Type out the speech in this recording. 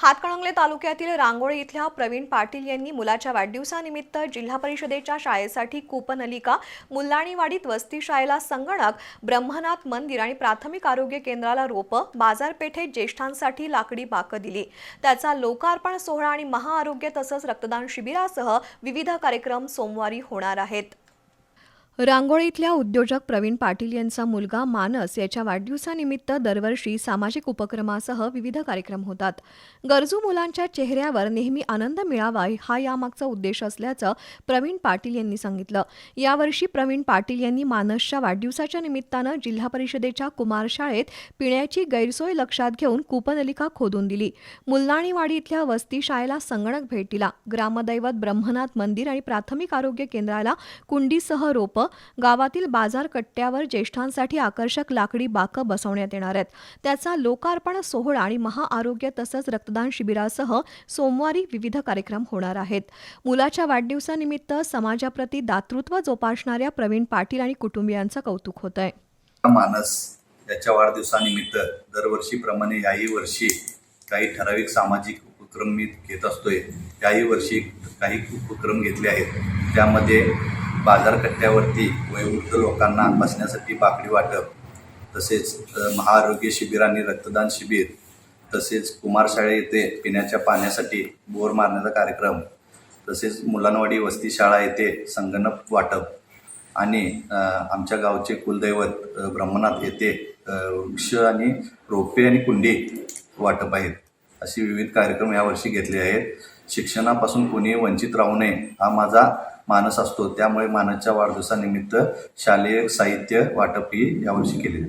हातकणंगले तालुक्यातील रांगोळी इथल्या प्रवीण पाटील यांनी मुलाच्या वाढदिवसानिमित्त जिल्हा परिषदेच्या शाळेसाठी कूपनलिका, मुल्लाणीवाडीत वस्ती शाळेला संगणक, ब्रह्मनाथ मंदिर आणि प्राथमिक आरोग्य केंद्राला रोपं, बाजारपेठेत ज्येष्ठांसाठी लाकडी बाकं दिली। त्याचा लोकार्पण सोहळा आणि महाआरोग्य तसंच रक्तदान शिबिरासह विविध कार्यक्रम सोमवारी होणार आहेत। रांगोळी इथल्या उद्योजक प्रवीण पाटील यांचा मुलगा मानस याच्या वाढदिवसानिमित्त दरवर्षी सामाजिक उपक्रमासह विविध कार्यक्रम होतात। गरजू मुलांच्या चेहऱ्यावर नेहमी आनंद मिळावा हा यामागचा उद्देश असल्याचं प्रवीण पाटील यांनी सांगितलं। यावर्षी प्रवीण पाटील यांनी मानसच्या वाढदिवसाच्या निमित्तानं जिल्हा परिषदेच्या कुमार शाळेत पिण्याची गैरसोय लक्षात घेऊन कूपनलिका खोदून दिली। मुल्लाणीवाडी इथल्या वस्ती शाळेला संगणक भेट दिला। ग्रामदैवत ब्रह्मनाथ मंदिर आणि प्राथमिक आरोग्य केंद्राला कुंडीसह रोपं, गावातील बाजार कट्ट्यावर ज्येष्ठांसाठी आकर्षक लाकडी बाकं बसवण्यात येणार आहेत। त्याचा लोकार्पण सोहळा आणि महाआरोग्य तसंच रक्तदान शिबिरासह सोमवारी विविध कार्यक्रम होणार आहेत। मुलाच्या वाढदिवसानिमित्त समाजाप्रती दातृत्व जोपासणाऱ्या प्रवीण पाटील आणि कुटुंबियांचं कौतुक होत आहे। मानस याच्या वाढदिवसानिमित्त दरवर्षीप्रमाणे याही वर्षी काही ठराविक सामाजिक उपक्रम मी घेत असतोय। याही वर्षी काही उपक्रम घेतले आहेत। त्यामध्ये बाजारकट्ट्यावरती वयोवृद्ध लोकांना बसण्यासाठी बाकडी वाटप, तसेच महाआरोग्य शिबिर आणि रक्तदान शिबिर, तसेच कुमारशाळे येथे पिण्याच्या पाण्यासाठी बोर मारण्याचा कार्यक्रम, तसेच मुलांवाडी वस्ती शाळा येथे संगणक वाटप आणि आमच्या गावचे कुलदैवत ब्रह्मनाथ येथे वृक्ष आणि रोपे आणि कुंडी वाटप आहेत। असे विविध कार्यक्रम यावर्षी घेतले आहेत। शिक्षणापासून कोणी वंचित राहू नये हा माझा मानस असतो। त्यामुळे मानसच्या वाढदिवसानिमित्त शालेय साहित्य वाटप ही यावर्षी केले।